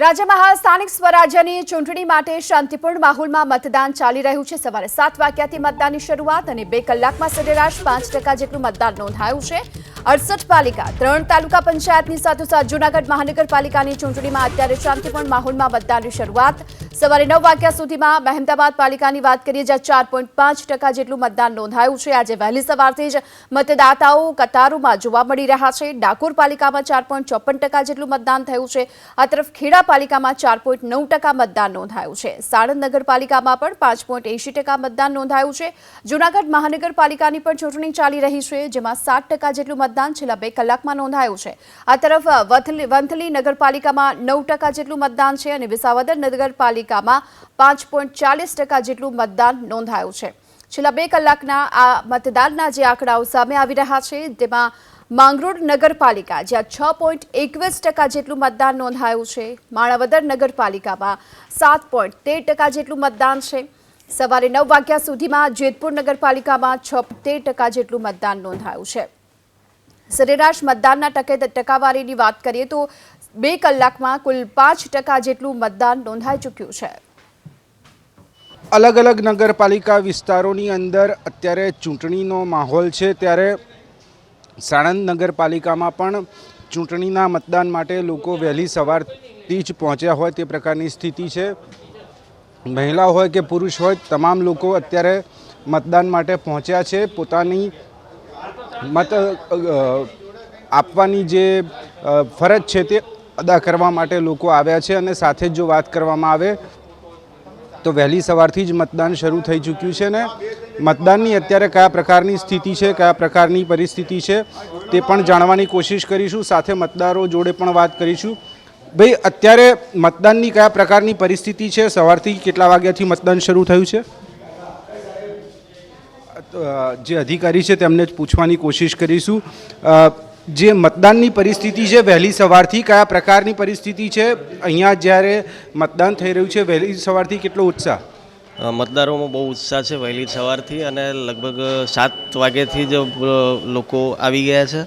રાજ્યમાં હાલ સ્થાનિક સ્વરાજ્યની ચૂંટણી માટે શાંતિપૂર્ણ માહોલમાં મતદાન ચાલી રહ્યું છે। સવારે 7 વાગ્યાથી મતદાનની શરૂઆત અને 2 કલાકમાં સરેરાશ 5% જેટલું મતદાન નોંધાયું છે। 68 પાલિકા 3 તાલુકા પંચાયતની સાથોસાથ જૂનાગઢ મહાનગરપાલિકાની ચૂંટણીમાં અત્યારે શાંતિપૂર્ણ માહોલમાં મતદાનની શરૂઆત સવારે 9 વાગ્યા સુધીમાં મહેમદાબાદ પાલિકાની વાત કરીએ જ્યાં 4.5% જેટલું મતદાન નોંધાયું છે। આજે વહેલી સવારથી જ મતદાતાઓ કતારોમાં જોવા મળી રહ્યા છે। ડાકોર પાલિકામાં 4.54% જેટલું મતદાન થયું છે। આ તરફ ખેડા પાલિકામાં 4.9% મતદાન નોંધાયું છે। સાણંદ નગરપાલિકામાં પણ 5.80% મતદાન નોંધાયું છે। જૂનાગઢ મહાનગરપાલિકાની પણ ચૂંટણી ચાલી રહી છે જેમાં 7% જેટલું મતદાન છેલ્લા 2 કલાકમાં નોંધાયું છે। આ તરફ વંથલી નગરપાલિકામાં 9% જેટલું મતદાન છે અને વિસાવદર નગરપાલિકામાં 5.40% જેટલું મતદાન નોંધાયું છે। છેલ્લા 2 કલાકના આ મતદાનના જે આંકડાઓ સામે આવી રહ્યા છે તેમાં માંગરોળ નગરપાલિકા જ્યાં 6.21% જેટલું મતદાન નોંધાયું છે। માણાવદર નગરપાલિકામાં 7.13% જેટલું મતદાન છે। સવારે 9 વાગ્યા સુધીમાં જેતપુર નગરપાલિકામાં 6.13% જેટલું મતદાન નોંધાયું છે। સરેરાશ મતદાનના ટકાવારીની વાત કરીએ તો 2 કલાકમાં કુલ 5% જેટલું મતદાન નોંધાઈ ચૂક્યું છે। अलग अलग नगरपालिका विस्तारों अंदर अत्यारे चूंटणीनो माहौल है। त्यारे साणंद नगरपालिका में पण चूंटणीना मतदान माटे लोको वहेली सवारथी ज पहोंच्या होय ते प्रकारनी स्थिति है। महिला होय के पुरुष होय तमाम लोको अत्यारे मतदान माटे पहोंच्या छे। पोतानी मत आपवानी जे फरज है ते अदा करवा माटे लोको आव्या छे। अने साथे जो बात करवामां आवे तो वहेली सवारथी ज मतदान शुरू थई चूक्युं छे ने मतदाननी अत्यारे कया प्रकारनी स्थिति है, कया प्रकारनी परिस्थिति है ते पण जाणवानी कोशिश करीशुं। साथे मतदारो जोड़े पण वात करीशुं। भाई अत्यारे मतदाननी कया प्रकारनी परिस्थिति है, सवारथी केटला वाग्याथी मतदान शुरू थयुं छे? जे अधिकारी है तेमने ज पूछवानी कोशिश करीशुं। जे मतदाननी परिस्थिति है वहेली सवारथी कया प्रकारनी परिस्थिति है? अहींया ज्यारे मतदान थई रह्युं छे वहेली सवारथी केटलो उत्साह? मतदारों में बहुत उत्साह है वहेली सवारथी अने लगभग 7 वाग्याथी ज लोको आवी गया है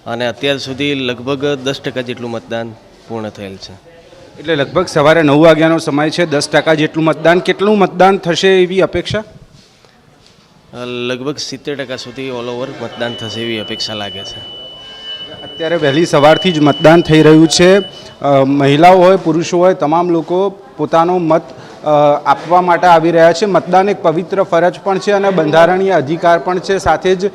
अने अत्यार सुधी लगभग 10% जेटलुं मतदान पूर्ण थयेल छे। एटले लगभग सवारे 9 वाग्यानो समय है। 10% जेटलुं मतदान केटलुं मतदान थशे एवी अपेक्षा? लगभग 70% सुधी ऑल ओवर मतदान थशे एवी अपेक्षा लागे छे। अत्यारे वहेली सवारथी ज मतदान थई रह्युं छे। महिलाओं होय पुरुषो होय तमाम लोको पोतानो मत आपवा माटे आवी रह्या छे। मतदान एक पवित्र फरज पण छे अने बंधारणीय अधिकार पण छे, साथे ज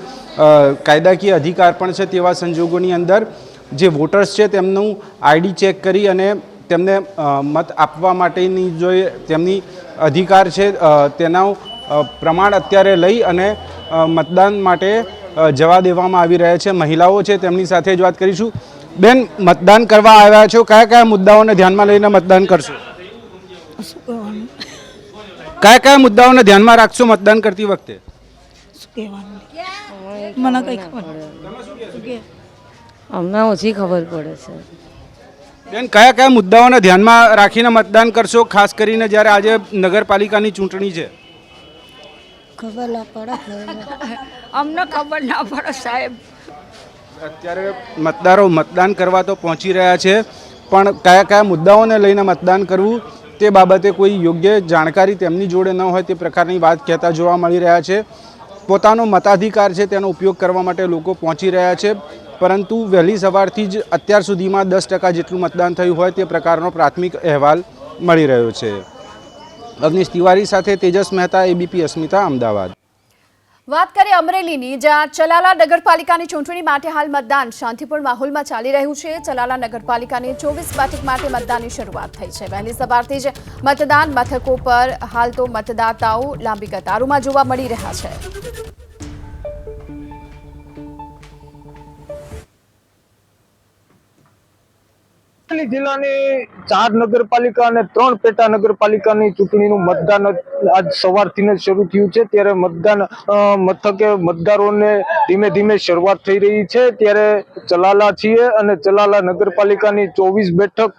कायदाकीय अधिकार पण छे। तेवा संजोगोनी अंदर जे वोटर्स छे तेमनुं आईडी चेक करी अने तेमने मत आपवा माटेनी जो तेमनी अधिकार छे तेनो प्रमाण अत्यारे लई अने मतदान माटे जवा देवामां आवी रह्या छे। महिलाओं छे तेमनी साथे ज वात करीशुं। बेन मतदान करवा आव्या छो, कया कया मुद्दाओने ध्यानमां लईने मतदान करशो? कया कया मुद्दाओने ध्यानमां राखशो मतदान करती वखते? મને કઈ ખબર અમને ઓછી ખબર પડે છે। બેન કયા કયા મુદ્દાઓને ધ્યાનમાં રાખીને મતદાન કરશો, ખાસ કરીને જ્યારે આજે નગરપાલિકાની ચૂંટણી છે? ખબર ના પડે અમને ખબર ના પડે સાહેબ। અત્યારે મતદારો મતદાન કરવા તો પહોંચી રહ્યા છે પણ કયા કયા મુદ્દાઓને લઈને મતદાન કરવું તે બાબતે કોઈ યોગ્ય જાણકારી તેમની જોડે ન હોય તે પ્રકારની વાત કહેતા જોવા મળી રહ્યા છે। પોતાનો મતાધિકાર છે તેનો ઉપયોગ કરવા માટે લોકો પહોંચી રહ્યા છે પરંતુ વહેલી સવારથી જ અત્યાર સુધીમાં 10% જેટલું મતદાન થયું હોય તે પ્રકારનો પ્રાથમિક અહેવાલ મળી રહ્યો છે। અગ્નિશ તિવારી સાથે તેજસ મહેતા, એબીપી અસ્મિતા, અમદાવાદ। વાત કરીએ અમરેલીની જ્યાં ચલાલા નગરપાલિકાની ચૂંટણી માટે હાલ મતદાન શાંતિપૂર્ણ માહોલમાં ચાલી રહ્યું છે। ચલાલા નગરપાલિકાની 24 બેઠક માટે મતદાનની શરૂઆત થઈ છે। વહેલી સવારથી જ મતદાન મથકો પર હાલ તો મતદાતાઓ લાંબી કતારોમાં જોવા મળી રહ્યા છે। જિલ્લાની 4 નગરપાલિકા અને 3 પેટા નગરપાલિકાની ચૂંટણીનું મતદાન આજ સવારથી જ શરૂ થયું છે। ત્યારે મતદાન મથકે મતદારોને ધીમે ધીમે શરૂઆત થઈ રહી છે। ત્યારે ચલાલા છીએ અને ચલાલા નગરપાલિકાની 24 બેઠક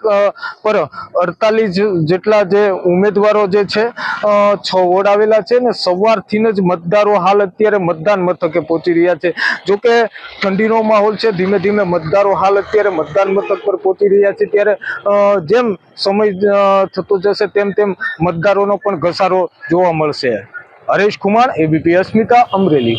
પર 48 જેટલા જે ઉમેદવારો જે છે 6 વોર્ડ આવેલા છે ને સવારથી જ મતદારો હાલ અત્યારે મતદાન મથકે પહોંચી રહ્યા છે। જો કે ઠંડીનો માહોલ છે, ધીમે ધીમે મતદારો હાલ અત્યારે મતદાન મથક પર પહોંચી રહ્યા છે। ત્યારે જેમ સમય થતો જશે તેમ તેમ મતદારોનો પણ ઘસારો જોવા મળશે. હરેશ કુમાર, એબીપી અસ્મિતા, અમરેલી.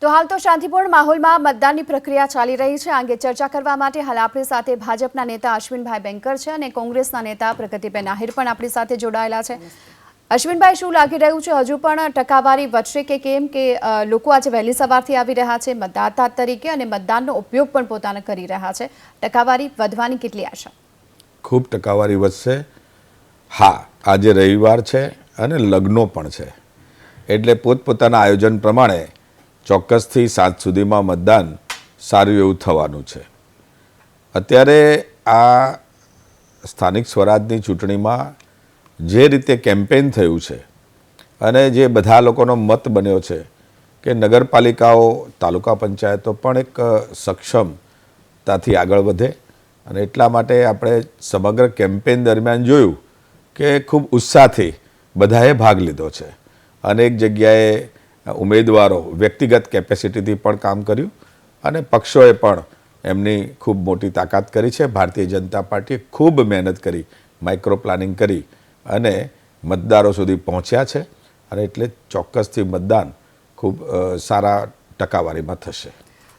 તો હાલ તો શાંતિપૂર્ણ માહોલમાં મતદાનની પ્રક્રિયા ચાલી રહી છે. આ અંગે ચર્ચા કરવા માટે હાલ આપણી સાથે ભાજપના નેતા અશ્વિનભાઈ બેંકર છે અને કોંગ્રેસના નેતા પ્રગતિબેન આહિર પણ આપણી સાથે જોડાયેલા છે. અશ્વિનભાઈ, શું લાગી રહ્યું છે? હજુ પણ ટકાવારી વધશે કે કેમ, કે લોકો આજે વહેલી સવારથી આવી રહ્યા છે મતદાતા તરીકે અને મતદાનનો ઉપયોગ પણ પોતાને કરી રહ્યા છે? ટકાવારી વધવાની કેટલી આશા? ખૂબ ટકાવારી વધશે. હા, આજે રવિવાર છે અને લગ્નો પણ છે, એટલે પોતપોતાના આયોજન પ્રમાણે ચોક્કસથી 7 સુધીમાં મતદાન સારું એવું થવાનું છે. અત્યારે આ સ્થાનિક સ્વરાજની ચૂંટણીમાં જે રીતે કેમ્પેઇન થયું છે અને જે બધા લોકોનો મત બન્યો છે કે નગરપાલિકાઓ, તાલુકા પંચાયતો પણ એક સક્ષમતાથી આગળ વધે, અને એટલા માટે આપણે સમગ્ર કેમ્પેઇન દરમિયાન જોયું કે ખૂબ ઉત્સાહથી બધાએ ભાગ લીધો છે. અનેક જગ્યાએ ઉમેદવારો વ્યક્તિગત કેપેસિટીથી પણ કામ કર્યું અને પક્ષોએ પણ એમની ખૂબ મોટી તાકાત કરી છે. ભારતીય જનતા પાર્ટીએ ખૂબ મહેનત કરી, માઇક્રો પ્લાનિંગ કરી અને મતદારો સુધી પહોંચ્યા છે, અને એટલે ચોક્કસથી મતદાન ખૂબ સારા ટકાવારીમાં થશે.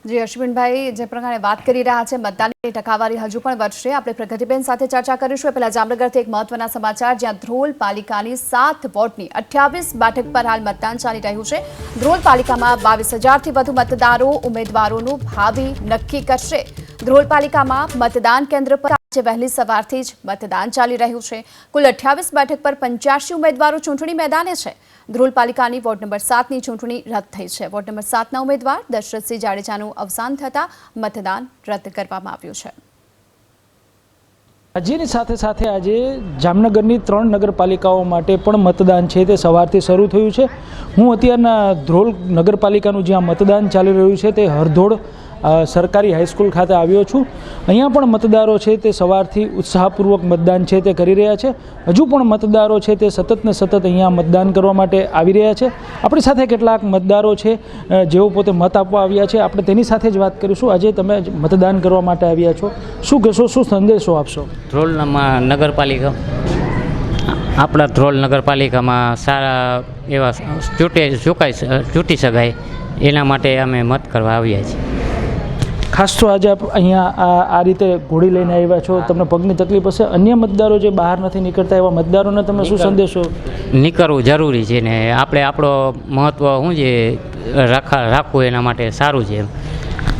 જી અશ્વિનભાઈ, જે પ્રકારે વાત કરી રહ્યા છે મતદાનની ટકાવારી હજુ પણ વધશે. આપણે પ્રગતિબેન સાથે ચર્ચા કરીશું. પહેલા જામનગરથી એક મહત્વના સમાચાર, જ્યાં ધ્રોલ પાલિકાની 7 વોર્ડની 28 બેઠક પર હાલ મતદાન ચાલી રહ્યું છે. ધ્રોલ પાલિકામાં 22,000થી વધુ મતદારો ઉમેદવારોનું ભાવિ નક્કી કરશે. ધ્રોલ પાલિકામાં મતદાન કેન્દ્ર પર આજે વહેલી સવારથી જ મતદાન ચાલી રહ્યું છે. કુલ 28 બેઠક પર 85 ઉમેદવારો ચૂંટણી મેદાને છે. ધ્રોલ પાલિકાની વોર્ડ નંબર 7ની ચૂંટણી રદ થઈ છે. વોર્ડ નંબર 7ના ઉમેદવાર દશરથસિંહ જાડેજાનું અવસાન થતાં મતદાન રદ કરવામાં આવ્યું છે. જેની સાથે સાથે આજે જામનગરની 3 નગરપાલિકાઓ માટે પણ મતદાન છે તે સવારથી શરૂ થયું છે. હું અત્યારના ધ્રોલ નગરપાલિકાનું જ્યાં મતદાન ચાલી રહ્યું છે તે હરધોળ સરકારી હાઈસ્કૂલ ખાતે આવ્યો છું. અહીંયા પણ મતદારો છે તે સવારથી ઉત્સાહપૂર્વક મતદાન છે તે કરી રહ્યા છે. હજુ પણ મતદારો છે તે સતત ને સતત અહીંયા મતદાન કરવા માટે આવી રહ્યા છે. આપણી સાથે કેટલાક મતદારો છે જેઓ પોતે મત આપવા આવ્યા છે. આપણે તેની સાથે જ વાત કરીશું. આજે તમે મતદાન કરવા માટે આવ્યા છો, શું કહેશો, શું સંદેશો આપશો? ધ્રોલમાં નગરપાલિકા, આપણા ધ્રોલ નગરપાલિકામાં સારા એવા ચૂંટી શકાય એના માટે અમે મત કરવા આવ્યા છીએ. ખાસ તો આજે અહીંયા આ રીતે ઘોડી લઈને આવ્યા છો, તમને પગની તકલીફ હશે. અન્ય મતદારો જે બહાર નથી નીકળતા એવા મતદારોને તમે શું સંદેશો? નીકળવું જરૂરી છે ને આપણે આપણો મહત્ત્વ શું છે રાખવું એના માટે સારું છે.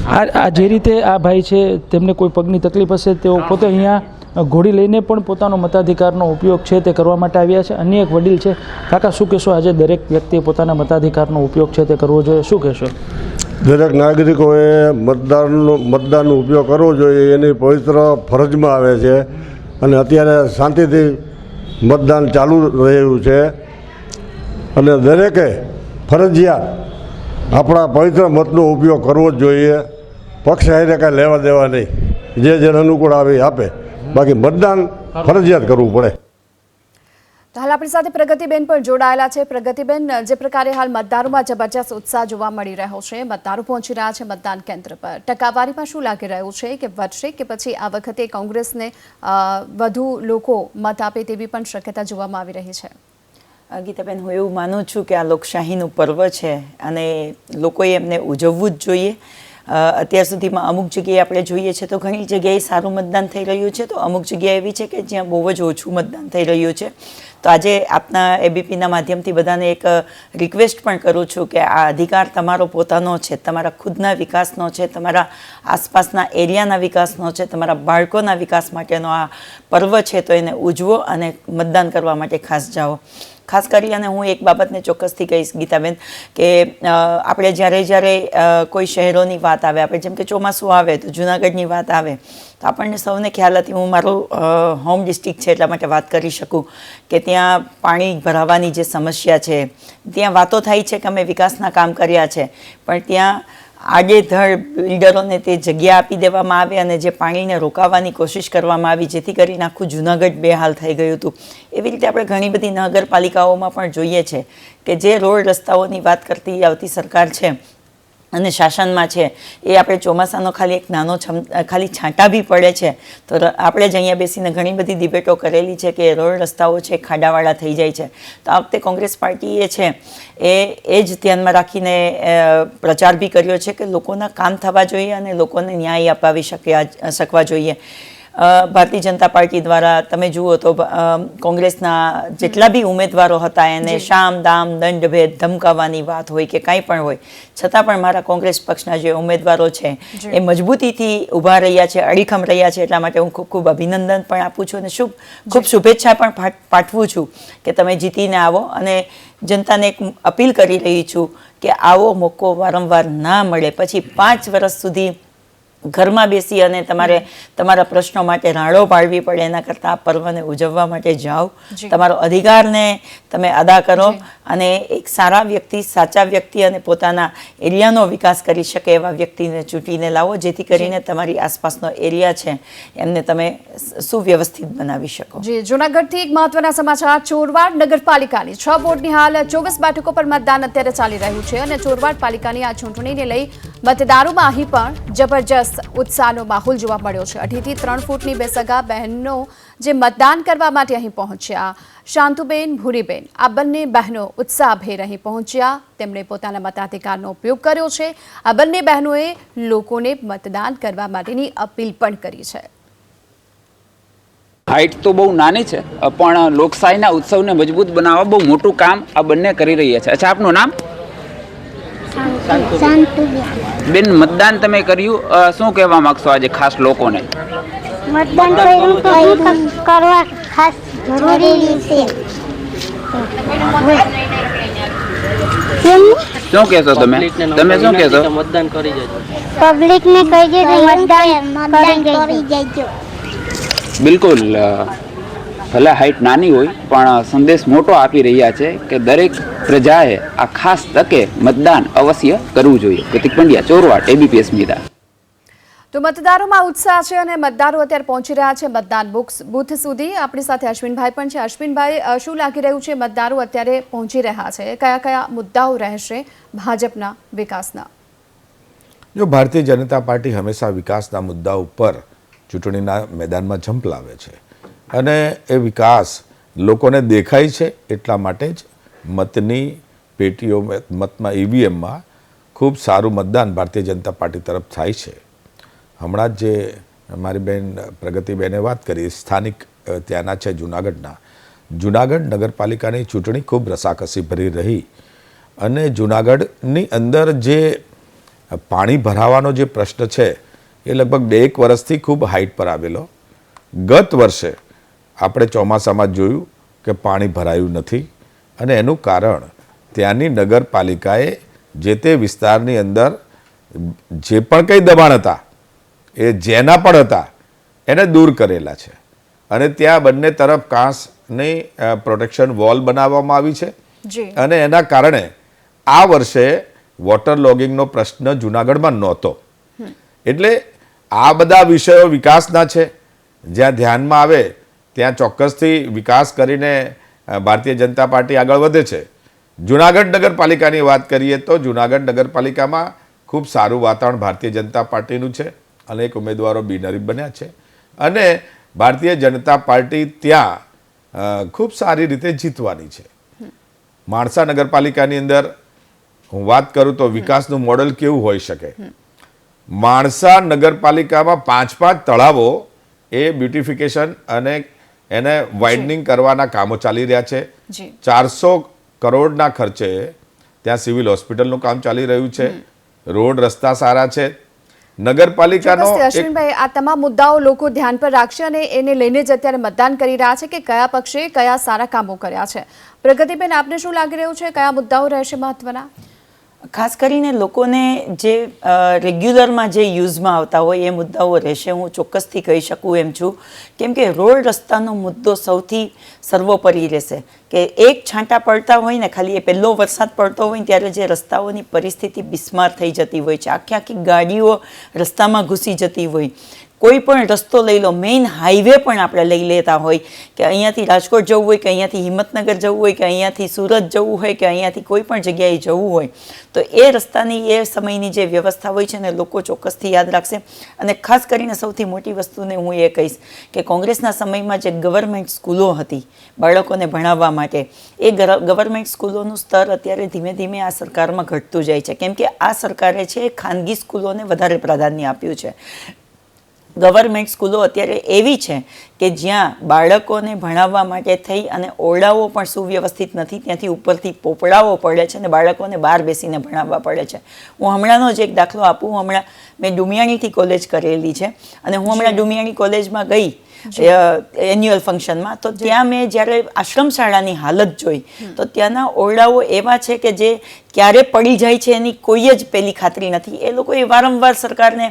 આ જે રીતે આ ભાઈ છે તેમને કોઈ પગની તકલીફ હશે, તેઓ પોતે અહીંયા ઘોડી લઈને પણ પોતાનો મતાધિકારનો ઉપયોગ છે તે કરવા માટે આવ્યા છે. અન્ય એક વડીલ છે. કાકા, શું કહેશો? આજે દરેક વ્યક્તિએ પોતાના મતાધિકારનો ઉપયોગ છે તે કરવો જોઈએ, શું કહેશો? દરેક નાગરિકોએ મતદાનનો ઉપયોગ કરવો જોઈએ, એની પવિત્ર ફરજમાં આવે છે. અને અત્યારે શાંતિથી મતદાન ચાલુ રહ્યું છે, અને દરેકે ફરજિયાત આપણા પવિત્ર મતનો ઉપયોગ કરવો જ જોઈએ. પક્ષ હારે કાંઈ લેવા દેવા નહીં, જેને અનુકૂળ આવે આપે, બાકી મતદાન ફરજિયાત કરવું પડે. હાલ આપણી સાથે પ્રગતિબેન પણ જોડાયેલા છે. પ્રગતિબેન, જે પ્રકારે હાલ મતદારોમાં જબરજસ્ત ઉત્સાહ જોવા મળી રહ્યો છે, મતદારો પહોંચી રહ્યા છે મતદાન કેન્દ્ર પર, ટકાવારીમાં શું લાગી રહ્યું છે, કે વધશે કે પછી આ વખતે કોંગ્રેસને વધુ લોકો મત આપે તેવી પણ શક્યતા જોવામાં આવી રહી છે? ગીતાબેન, હું એવું માનું છું કે આ લોકશાહીનું પર્વ છે અને લોકોએ એમને ઉજવવું જ જોઈએ. અત્યાર સુધીમાં અમુક જગ્યાએ આપણે જોઈએ છે તો ઘણી જગ્યાએ સારું મતદાન થઈ રહ્યું છે, તો અમુક જગ્યા એવી છે કે જ્યાં બહુ જ ઓછું મતદાન થઈ રહ્યું છે. તો આજે આપના એબીપીના માધ્યમથી બધાને એક રિક્વેસ્ટ પણ કરું છું કે આ અધિકાર તમારો પોતાનો છે, તમારા ખુદના વિકાસનો છે, તમારા આસપાસના એરિયાના વિકાસનો છે, તમારા બાળકોના વિકાસ માટેનો આ પર્વ છે, તો એને ઉજવો અને મતદાન કરવા માટે ખાસ જાઓ. ખાસ કરી અને હું એક બાબતને ચોક્કસથી કહીશ ગીતાબેન, કે આપણે જ્યારે કોઈ શહેરોની વાત આવે, આપણે જેમ કે ચોમાસું આવે તો જૂનાગઢની વાત આવે તો આપણને સૌને ખ્યાલ હતી, હું મારું હોમ ડિસ્ટ્રિક્ટ છે એટલા માટે વાત કરી શકું, કે ત્યાં પાણી ભરાવાની જે સમસ્યા છે, ત્યાં વાતો થાય છે કે અમે વિકાસના કામ કર્યા છે, પણ ત્યાં આડેધડ બિલ્ડરોને તે જગ્યા આપી દેવામાં આવે અને જે પાણીને રોકાવાની કોશિશ કરવામાં આવી, જેથી કરીને આખું જૂનાગઢ બેહાલ થઈ ગયું હતું. એવી રીતે આપણે ઘણી બધી નગરપાલિકાઓમાં પણ જોઈએ છે કે જે રોડ રસ્તાઓની વાત કરતી આવતી સરકાર છે, અને શાસનમાં છે એ આપણે ચોમાસાનો ખાલી એક નાનો ખાલી છાંટા બી પડે છે તો આપણે જ અહીંયા બેસીને ઘણી બધી ડિબેટો કરેલી છે કે રોડ રસ્તાઓ છે ખાડાવાળા થઈ જાય છે. તો આ વખતે કોંગ્રેસ પાર્ટીએ છે એ જ ધ્યાનમાં રાખીને પ્રચાર બી કર્યો છે કે લોકોના કામ થવા જોઈએ અને લોકોને ન્યાય અપાવી શકવા જોઈએ. ભારતીય જનતા પાર્ટી દ્વારા તમે જુઓ તો કોંગ્રેસના જેટલા બી ઉમેદવારો હતા એને શામ દામ દંડ ભેદ ધમકાવવાની વાત હોય કે કાંઈ પણ હોય, છતાં પણ મારા કોંગ્રેસ પક્ષના જે ઉમેદવારો છે એ મજબૂતીથી ઊભા રહ્યા છે, અડીખમ રહ્યા છે. એટલા માટે હું ખૂબ ખૂબ અભિનંદન પણ આપું છું અને ખૂબ શુભેચ્છા પણ પાઠવું છું કે તમે જીતીને આવો. અને જનતાને એક અપીલ કરી રહી છું કે આવો મોકો વારંવાર ના મળે, પછી 5 વર્ષ સુધી ઘરમાં બેસી અને તમારે તમારા પ્રશ્નો માટે રાડો પાડવી પડે એના કરતાં આ પર્વને ઉજવવા માટે જાઓ, તમારો અધિકારને તમે અદા કરો અને એક સારા વ્યક્તિ, સાચા વ્યક્તિ અને પોતાના એરિયાનો વિકાસ કરી શકે એવા વ્યક્તિને ચૂંટીને લાવો, જેથી કરીને તમારી આસપાસનો એરિયા છે એમને તમે સુવ્યવસ્થિત બનાવી શકો. જી, જૂનાગઢથી એક મહત્વના સમાચાર. ચોરવાડ નગરપાલિકાની 6 વોર્ડની હાલ 24 બેઠકો પર મતદાન અત્યારે ચાલી રહ્યું છે અને ચોરવાડ પાલિકાની આ ચૂંટણીને લઈ મતદારોમાં અહીં પણ જબરજસ્ત ઉત્સાહનો માહોલ જોવા મળ્યો છે. 2.5 થી 3 ફૂટની બે સગા બહેનો જે મતદાન કરવા માટે અહીં પહોંચ્યા. શાંતુબેન, ભૂરીબેન આ બંને બહેનો ઉત્સાહભેર અહીં પહોંચ્યા. તેમણે પોતાના મતાધિકારનો ઉપયોગ કર્યો છે. આ બંને બહેનોએ લોકોને મતદાન કરવા માટેની અપીલ પણ કરી છે. હાઇટ તો બહુ નાની છે પણ લોકશાહીના ઉત્સવને મજબૂત બનાવવા બહુ મોટું કામ આ બંને કરી રહ્યા છે. અચ્છા, આપનું નામ? બેન, મતદાન તમે કર્યું, શું કહેવા માંગશો આજે ખાસ લોકોને? મતદાન કરવા ખાસ જરૂરી છે. શું કહેશો તમે શું કહેશો? મતદાન કરી જજો, પબ્લિકને કહી દેજો મતદાન કરી જજો. બિલકુલ, ભલે હાઇટ નાની હોય પણ સંદેશ મોટો આપી રહ્યા છે કે દરેક પ્રજાએ આ ખાસ તકે મતદાન અવશ્ય કરવું જોઈએ. પ્રતિક પંડ્યા, ચોરવાડ, ABP અસ્મિતા. તો મતદારોમાં ઉત્સાહ છે અને મતદારો અત્યારે પહોંચી રહ્યા છે મતદાન બૂથ સુધી. આપણી સાથે અશ્વિનભાઈ પણ છે. અશ્વિનભાઈ, શું લાગી રહ્યું છે? મતદારો અત્યારે પહોંચી રહ્યા છે, કયા કયા મુદ્દાઓ રહેશે ભાજપના વિકાસના? જો ભારતીય જનતા પાર્ટી હંમેશા વિકાસના મુદ્દા ઉપર ચૂંટણીના મેદાનમાં ઝંપલાવે છે અને એ વિકાસ લોકોને દેખાય છે. એટલા માટે જ મતની પેટીઓ, મતમાં EVMમાં ખૂબ સારું મતદાન ભારતીય જનતા પાર્ટી તરફ થાય છે. હમણાં જ જે મારી બેન પ્રગતિબેને વાત કરી, સ્થાનિક ત્યાંના છે જૂનાગઢના. જૂનાગઢ નગરપાલિકાની ચૂંટણી ખૂબ રસાકસી ભરી રહી અને જૂનાગઢની અંદર જે પાણી ભરાવાનો જે પ્રશ્ન છે એ લગભગ 2-1 વર્ષથી ખૂબ હાઇટ પર આવેલો. ગત વર્ષે આપણે ચોમાસામાં જોયું કે પાણી ભરાયું નથી અને એનું કારણ ત્યાંની નગરપાલિકાએ જે તે વિસ્તારની અંદર જે પણ કંઈ દબાણ હતા એ જેના પણ હતા એને દૂર કરેલા છે અને ત્યાં બંને તરફ કાંસની પ્રોટેક્શન વોલ બનાવવામાં આવી છે અને એના કારણે આ વર્ષે વોટર લોગિંગનો પ્રશ્ન જૂનાગઢમાં નહોતો. એટલે આ બધા વિષયો વિકાસના છે. જ્યાં ધ્યાનમાં આવે ત્યાં ચોક્કસથી વિકાસ કરીને ભારતીય જનતા પાર્ટી આગળ વધે છે. જૂનાગઢ નગરપાલિકાની વાત કરીએ તો જૂનાગઢ નગરપાલિકામાં ખૂબ સારું વાતાવરણ ભારતીય જનતા પાર્ટીનું છે. અનેક ઉમેદવારો બિનહરીફ બન્યા છે અને ભારતીય જનતા પાર્ટી ત્યાં ખૂબ સારી રીતે જીતવાની છે. માણસા નગરપાલિકાની અંદર હું વાત કરું તો વિકાસનું મોડલ કેવું હોઈ શકે? માણસા નગરપાલિકામાં 5-5 તળાવો એ બ્યુટિફિકેશન અને એને વાઇડનિંગ કરવાના કામો ચાલી રહ્યા છે. 400 કરોડના ખર્ચે ત્યાં સિવિલ હોસ્પિટલનું કામ ચાલી રહ્યું છે. રોડ રસ્તા સારા છે. નગરપાલિકાનો અશ્વિનભાઈ, આ તમામ મુદ્દાઓ લોકો ધ્યાન પર રાખશે અને એને લઈને જ અત્યારે મતદાન કરી રહ્યા છે કે કયા પક્ષે કયા સારા કામો કર્યા છે. પ્રગતિબેન, આપને શું લાગી રહ્યું છે? કયા મુદ્દાઓ રહેશે મહત્વના? ખાસ કરીને લોકોને જે રેગ્યુલરમાં જે યુઝમાં આવતા હોય એ મુદ્દાઓ રહેશે, હું ચોક્કસથી કહી શકું એમ છું. કેમ કે રોડ રસ્તાનો મુદ્દો સૌથી સર્વોપરી રહેશે. કે એક છાંટા પડતા હોય ને, ખાલી એ પહેલો વરસાદ પડતો હોય ને ત્યારે જે રસ્તાઓની પરિસ્થિતિ બિસ્માર થઈ જતી હોય છે, આખી ગાડીઓ રસ્તામાં ઘૂસી જતી હોય, કોઈ પણ રસ્તો લઈ લો, મેઇન હાઈવે પણ આપણે લઈ લેતા હોય કે અહીંયાથી રાજકોટ જવું હોય કે અહીંયાથી હિંમતનગર જવું હોય કે અહીંયાથી સુરત જવું હોય કે અહીંયાથી કોઈ પણ જગ્યાએ જવું હોય તો એ રસ્તાની એ સમયની જે વ્યવસ્થા હોય છે ને લોકો ચોક્કસથી યાદ રાખશે. અને ખાસ કરીને સૌથી મોટી વસ્તુને હું એ કહીશ કે કોંગ્રેસના સમયમાં જે ગવર્મેન્ટ સ્કૂલો હતી બાળકોને ભણાવવા માટે, એ ગવર્મેન્ટ સ્કૂલોનું સ્તર અત્યારે ધીમે ધીમે આ સરકારમાં ઘટતું જાય છે, કેમ કે આ સરકારે છે ખાનગી સ્કૂલોને વધારે પ્રાધાન્ય આપ્યું છે. ગવર્મેન્ટ સ્કૂલો અત્યારે એવી છે કે જ્યાં બાળકોને ભણાવવા માટે થઈ અને ઓરડાઓ પણ સુવ્યવસ્થિત નથી, ત્યાંથી ઉપરથી પોપડાઓ પડે છે અને બાળકોને બહાર બેસીને ભણાવવા પડે છે. હું હમણાંનો જ એક દાખલો આપું. હમણાં મેં ડુમિયાણીથી કોલેજ કરેલી છે અને હું હમણાં ડુમિયાણી કોલેજમાં ગઈ એન્યુઅલ ફંક્શનમાં, તો ત્યાં મેં જ્યારે આશ્રમ શાળાની હાલત જોઈ તો ત્યાંના ઓરડાઓ એવા છે કે જે ક્યારે પડી જાય છે એની કોઈ જ પેલી ખાતરી નથી. એ લોકોએ વારંવાર સરકારને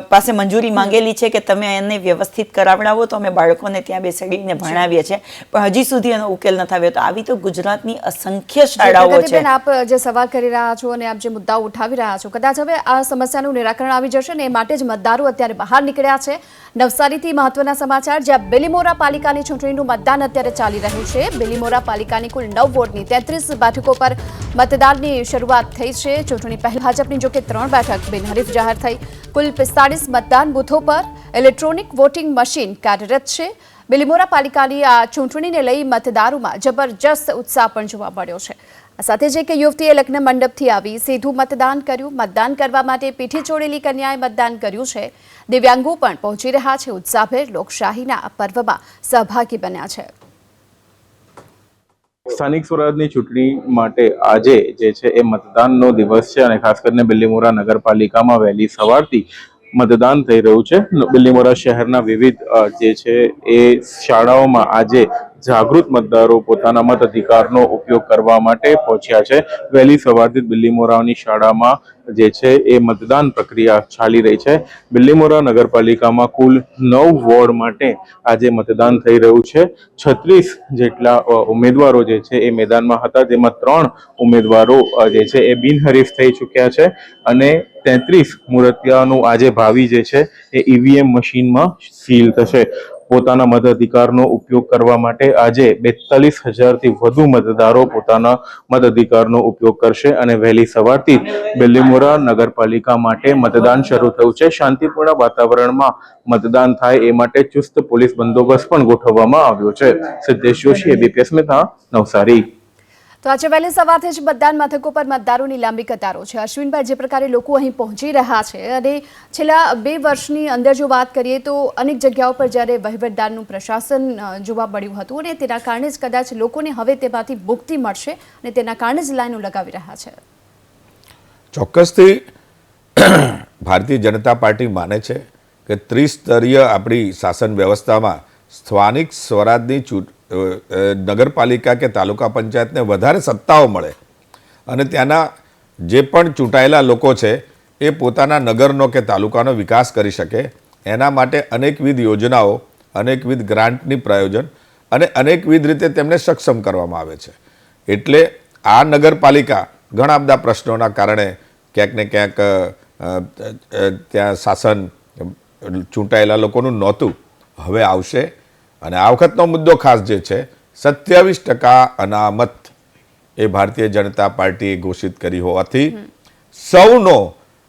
પાસે મંજૂરી માંગેલી છે કે તમે એને વ્યવસ્થિત કરાવડાવો તો અમે બાળકોને ત્યાં બેસાડીને ભણાવીએ છીએ, પણ હજી સુધી એનો ઉકેલ નથી આવ્યો. તો આવી તો ગુજરાતની અસંખ્ય શાળાઓ છે. આપ જે સવાલ કરી રહ્યા છો અને આપ જે મુદ્દાઓ ઉઠાવી રહ્યા છો, કદાચ હવે આ સમસ્યાનું નિરાકરણ આવી જશે ને એ માટે જ મતદારો અત્યારે બહાર નીકળ્યા છે. નવસારીથી મહત્વના સમાચાર, જ્યાં બિલીમોરા પાલિકાની ચૂંટણીનું મતદાન અત્યારે ચાલી રહ્યું છે. બિલીમોરા પાલિકાની કુલ 9 વોર્ડની 33 બેઠકો પર મતદાનની શરૂઆત થઈ છે. ચૂંટણી પહેલા ભાજપની જોકે 3 બેઠક બિનહરીફ જાહેર થઈ. કુલ 45 મતદાન બૂથો પર ઇલેક્ટ્રોનિક વોટિંગ મશીન કાર્યરત છે. બિલીમોરા પાલિકાની આ ચૂંટણીને લઈ મતદારોમાં જબરજસ્ત ઉત્સાહ પણ જોવા મળ્યો છે. આ સાથે જ એક યુવતીએ લગ્ન મંડપથી આવી સીધું મતદાન કર્યું. મતદાન કરવા માટે પીઠી ચોળેલી કન્યાએ મતદાન કર્યું છે. દિવ્યાંગો પણ પહોંચી રહ્યા છે. ઉત્સાહભેર લોકશાહીના પર્વમાં સહભાગી બન્યા છે. સ્થાનિક સ્વરાજની ચૂંટણી માટે આજે જે છે એ મતદાનનો દિવસ છે અને ખાસ કરીને બિલીમોરા નગરપાલિકામાં વહેલી સવારથી મતદાન થઈ રહ્યું છે. બિલીમોરા શહેરના વિવિધ જે છે એ શાળાઓમાં આજે જાગૃત મતદારો પોતાના મત અધિકારનો ઉપયોગ કરવા માટે પહોંચ્યા છે. વહેલી સવારથી બિલીમોરાની શાળામાં જે છે એ મતદાન પ્રક્રિયા ચાલી રહી છે. બિલીમોરા નગરપાલિકામાં કુલ 9 વોર્ડ માટે આજે મતદાન થઈ રહ્યું છે. 36 જેટલા ઉમેદવારો જે છે એ મેદાનમાં હતા, જેમાં 3 ઉમેદવારો જે છે એ બિનહરીફ થઈ ચૂક્યા છે અને 33 મૂર્તિયાનું આજે ભાવિ જે છે એ ઈવીએમ મશીનમાં સીલ થશે. પોતાના મતાધિકારનો ઉપયોગ કરવા માટે આજે 42,000થી વધુ મતદારો પોતાના મતાધિકારનો ઉપયોગ કરશે અને વહેલી સવારથી બિલીમોરા નગરપાલિકા માટે મતદાન શરૂ થયું છે. શાંતિપૂર્ણ વાતાવરણમાં મતદાન થાય એ માટે ચુસ્ત પોલીસ બંદોબસ્ત પણ ગોઠવવામાં આવ્યો છે. સિદ્ધેશ જોશી, એબીપી અસ્મિતા, નવસારી. તો આજે વહેલી સવારથી જ મતદાન મથકો પર મતદારોની લાંબી કતારો છે. અશ્વિનભાઈ, જે પ્રકારે લોકો અહીં પહોંચી રહ્યા છે અને છેલ્લા 2 વર્ષની અંદર જો વાત કરીએ તો અનેક જગ્યાઓ પર જ્યારે વહીવટદારનું પ્રશાસન જોવા મળ્યું હતું અને તેના કારણે જ કદાચ લોકોને હવે તેમાંથી મુક્તિ મળશે અને તેના કારણે જ લાઈનો લગાવી રહ્યા છે. ચોક્કસથી ભારતીય જનતા પાર્ટી માને છે કે ત્રિસ્તરીય આપણી શાસન વ્યવસ્થામાં સ્થાનિક સ્વરાજની નગરપાલિકા કે તાલુકા પંચાયતને વધારે સત્તાઓ મળે અને ત્યાંના જે પણ ચૂંટાયેલા લોકો છે એ પોતાના નગરનો કે તાલુકાનો વિકાસ કરી શકે, એના માટે અનેકવિધ યોજનાઓ, અનેકવિધ ગ્રાન્ટની પ્રયોજન અને અનેકવિધ રીતે તેમને સક્ષમ કરવામાં આવે છે. એટલે આ નગરપાલિકા ઘણા બધા પ્રશ્નોના કારણે ક્યાંક ને ક્યાંક ત્યાં શાસન ચૂંટાયેલા લોકોનું નહોતું, હવે આવશે. અને આ વખતનો મુદ્દો ખાસ જે છે 27% અનામત એ ભારતીય જનતા પાર્ટીએ ઘોષિત કરી હોવાથી સૌનો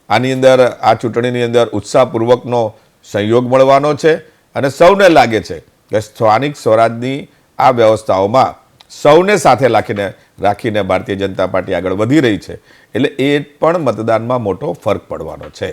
આની અંદર આ ચૂંટણીની અંદર ઉત્સાહપૂર્વકનો સહયોગ મળવાનો છે અને સૌને લાગે છે કે સ્થાનિક સ્વરાજની આ વ્યવસ્થાઓમાં સૌને સાથે રાખીને ભારતીય જનતા પાર્ટી આગળ વધી રહી છે. એટલે એ પણ મતદાનમાં મોટો ફરક પડવાનો છે.